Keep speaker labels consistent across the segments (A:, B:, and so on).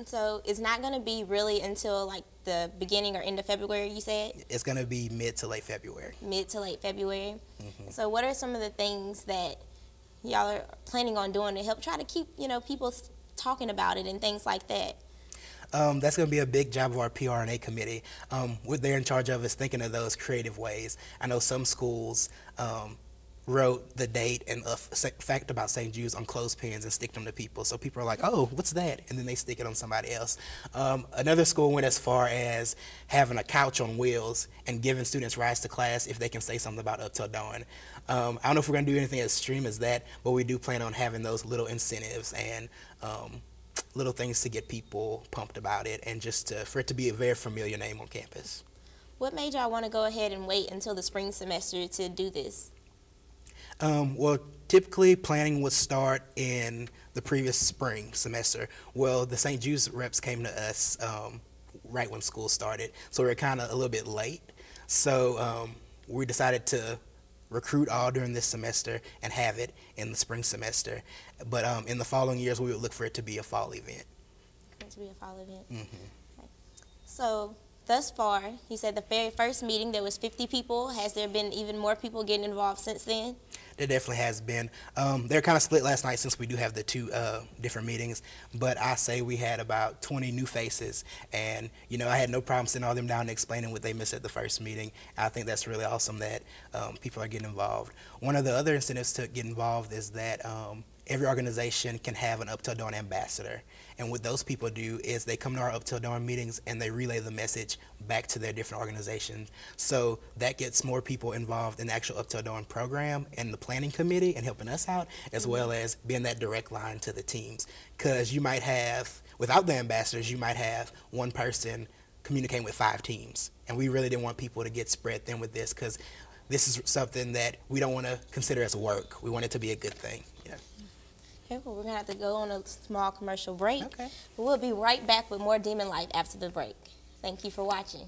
A: So it's not going to be really until like the beginning or end of February, you said?
B: It's going to be mid to late February.
A: Mid to late February.
B: Mm-hmm.
A: So what are some of the things that y'all are planning on doing to help try to keep, people talking about it and things like that?
B: That's going to be a big job of our PRNA committee. What they're in charge of is thinking of those creative ways. I know some schools wrote the date and a fact about St. Jude's on clothespins and stick them to people. So people are like, oh, what's that? And then they stick it on somebody else. Another school went as far as having a couch on wheels and giving students rides to class if they can say something about Up Till Dawn. I don't know if we're going to do anything as extreme as that, but we do plan on having those little incentives and little things to get people pumped about it and just for it to be a very familiar name on campus.
A: What made y'all want to go ahead and wait until the spring semester to do this?
B: Well, typically planning would start in the previous spring semester. Well, the St. Jude's reps came to us right when school started, so we were kind of a little bit late. So we decided to recruit all during this semester and have it in the spring semester. But in the following years, we would look for it to be a fall event.
A: To be a fall event.
B: Mm-hmm.
A: Okay. So thus far, you said the very first meeting there was 50 people. Has there been even more people getting involved since then?
B: There definitely has been. They're kind of split last night since we do have the two different meetings, but I say we had about 20 new faces, and I had no problem sitting all them down and explaining what they missed at the first meeting. I think that's really awesome that people are getting involved. One of the other incentives to get involved is that every organization can have an Up Till Dawn ambassador. And what those people do is they come to our Up Till Dawn meetings and they relay the message back to their different organizations. So that gets more people involved in the actual Up Till Dawn program and the planning committee and helping us out, as well as being that direct line to the teams. Because you might have, without the ambassadors, you might have one person communicating with 5 teams. And we really didn't want people to get spread thin with this, because this is something that we don't want to consider as work. We want it to be a good thing.
A: Okay, well, we're going to have to go on a small commercial break.
B: Okay.
A: But we'll be right back with more Demon Life after the break. Thank you for watching.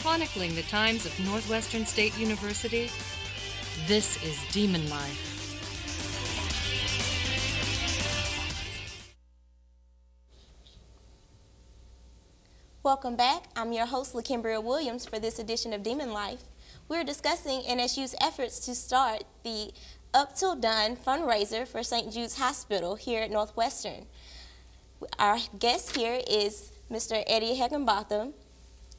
C: Chronicling the times of Northwestern State University, this is Demon Life.
A: Welcome back. I'm your host, LaKimbria Williams, for this edition of Demon Life. We're discussing NSU's efforts to start the Up Till Dawn fundraiser for St. Jude's Hospital here at Northwestern. Our guest here is Mr. Eddie Heckenbotham,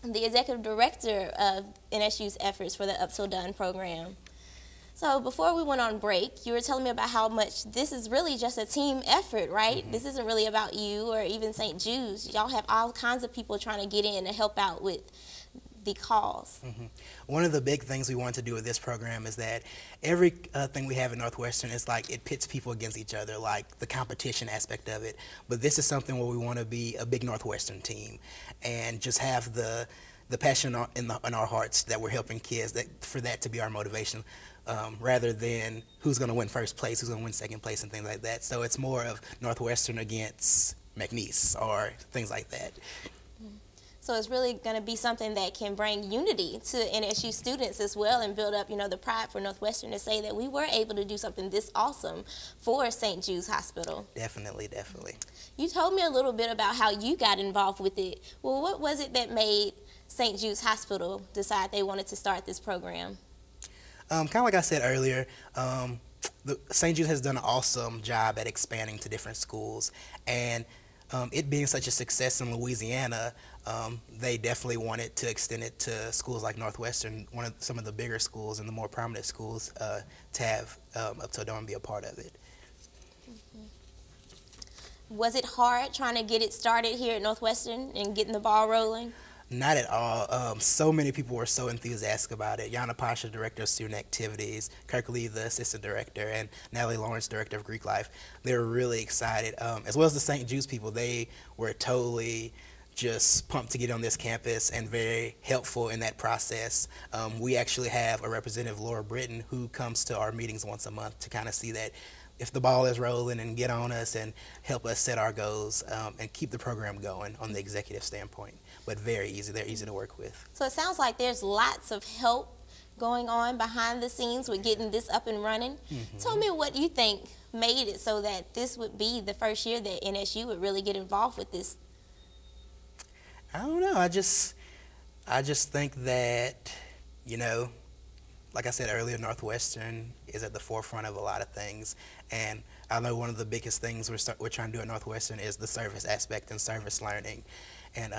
A: the Executive Director of NSU's efforts for the Up Till Dawn program. So before we went on break, you were telling me about how much this is really just a team effort, right? Mm-hmm. This isn't really about you or even St. Jude's. Y'all have all kinds of people trying to get in and help out with the cause.
B: Mm-hmm. One of the big things we want to do with this program is that every thing we have at Northwestern is like it pits people against each other, like the competition aspect of it. But this is something where we want to be a big Northwestern team and just have the passion in our hearts that we're helping kids, for that to be our motivation. Rather than who's going to win first place, who's going to win second place, and things like that. So it's more of Northwestern against McNeese or things like that.
A: So it's really going to be something that can bring unity to NSU students as well and build up, the pride for Northwestern to say that we were able to do something this awesome for St. Jude's Hospital.
B: Definitely, definitely.
A: You told me a little bit about how you got involved with it. Well, what was it that made St. Jude's Hospital decide they wanted to start this program?
B: Kind of like I said earlier, St. Jude has done an awesome job at expanding to different schools, and it being such a success in Louisiana, they definitely wanted to extend it to schools like Northwestern, some of the bigger schools and the more prominent schools, to have Up Till Dawn be a part of it.
A: Mm-hmm. Was it hard trying to get it started here at Northwestern and getting the ball rolling?
B: Not at all. So many people were so enthusiastic about it. Yana Pasha, Director of Student Activities, Kirk Lee, the Assistant Director, and Natalie Lawrence, Director of Greek Life. They were really excited. As well as the St. Jude's people, they were totally just pumped to get on this campus and very helpful in that process. We actually have a representative, Laura Britton, who comes to our meetings once a month to kind of see that if the ball is rolling and get on us and help us set our goals and keep the program going on the executive standpoint. But very easy. They're easy to work with.
A: So it sounds like there's lots of help going on behind the scenes with getting this up and running. Tell me what you think made it so that this would be the first year that NSU would really get involved with this.
B: I don't know. I just think that, you know, like I said earlier, Northwestern is at the forefront of a lot of things, and I know one of the biggest things we're trying to do at Northwestern is the service aspect and service learning, and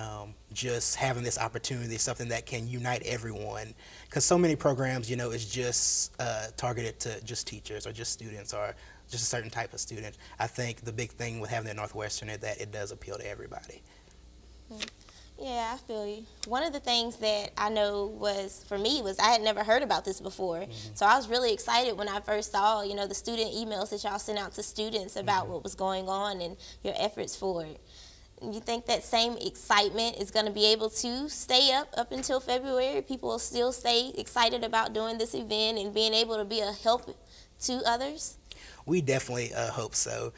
B: just having this opportunity, something that can unite everyone, because so many programs, you know, is just targeted to just teachers or just students or just a certain type of student. I think the big thing with having it at Northwestern is that it does appeal to everybody.
A: Yeah, I feel you. One of the things that I know was, for me, was I had never heard about this before. So I was really excited when I first saw, you know, the student emails that y'all sent out to students about what was going on and your efforts for it. You think that same excitement is going to be able to stay up until February? People will still stay excited about doing this event and being able to be a help to others?
B: We definitely hope so.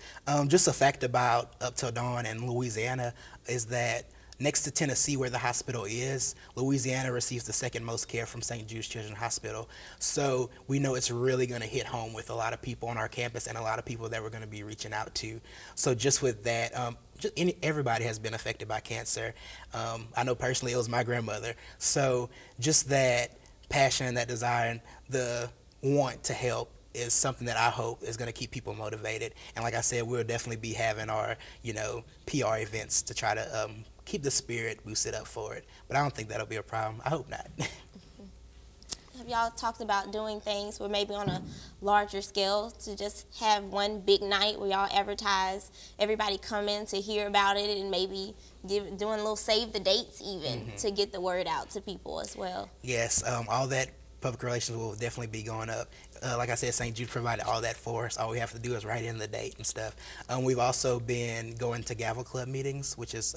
B: Just a fact about Up Till Dawn in Louisiana is that next to Tennessee, where the hospital is, Louisiana receives the second most care from St. Jude's Children's Hospital. So we know it's really going to hit home with a lot of people on our campus and a lot of people that we're going to be reaching out to. So just with that, everybody has been affected by cancer. I know personally it was my grandmother. So just that passion, that desire, and the want to help is something that I hope is going to keep people motivated. And like I said, we'll definitely be having our, you know, PR events to try to keep the spirit boosted up for it. But I don't think that'll be a problem. I hope not.
A: Have y'all talked about doing things where maybe on a larger scale to just have one big night where y'all advertise, everybody come in to hear about it, and maybe doing a little save the dates even to get the word out to people as well?
B: Yes, all that public relations will definitely be going up. Like I said, St. Jude provided all that for us. All we have to do is write in the date and stuff. We've also been going to Gavel Club meetings, which is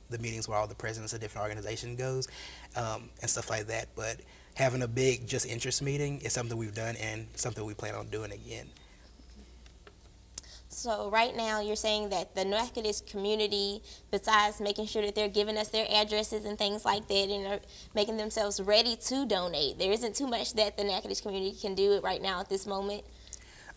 B: the meetings where all the presidents of different organizations goes and stuff like that. But having a big just interest meeting is something we've done and something we plan on doing again.
A: So right now you're saying that the Natchitoches community, besides making sure that they're giving us their addresses and things like that and are making themselves ready to donate, there isn't too much that the Natchitoches community can do right now at this moment?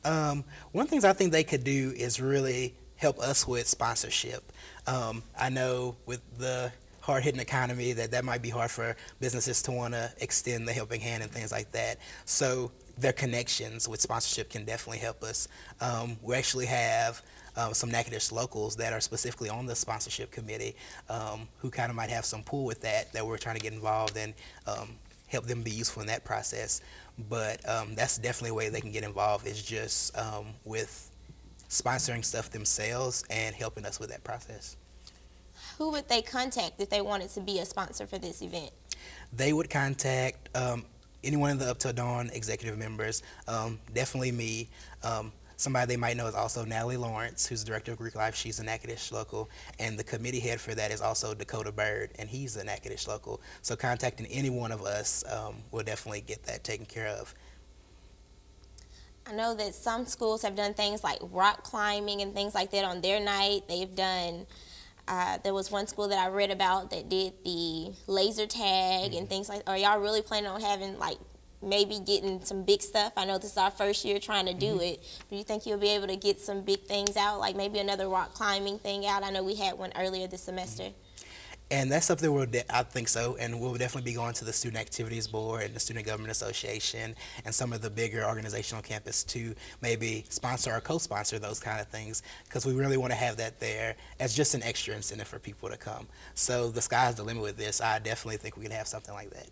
B: One of the things I think they could do is really help us with sponsorship. I know with the hard-hitting economy that might be hard for businesses to want to extend the helping hand and things like that. So their connections with sponsorship can definitely help us. We actually have some Natchitoches locals that are specifically on the sponsorship committee who kind of might have some pull with that we're trying to get involved and help them be useful in that process. But that's definitely a way they can get involved, is just with sponsoring stuff themselves and helping us with that process.
A: Who would they contact if they wanted to be a sponsor for this event?
B: They would contact any one of the Up Till Dawn executive members, definitely me. Somebody they might know is also Natalie Lawrence, who's the director of Greek Life. She's a Natchitoches local, and the committee head for that is also Dakota Bird, and he's a Natchitoches local. So contacting any one of us will definitely get that taken care of.
A: I know that some schools have done things like rock climbing and things like that on their night. They've done, there was one school that I read about that did the laser tag and things like. Are y'all really planning on having, like, maybe getting some big stuff? I know this is our first year trying to do it. Do you think you'll be able to get some big things out, like maybe another rock climbing thing out? I know we had one earlier this semester.
B: And that's something I think so, and we'll definitely be going to the Student Activities Board and the Student Government Association and some of the bigger organizations on campus to maybe sponsor or co-sponsor those kind of things, because we really want to have that there as just an extra incentive for people to come. So the sky's the limit with this. I definitely think we can have something like that.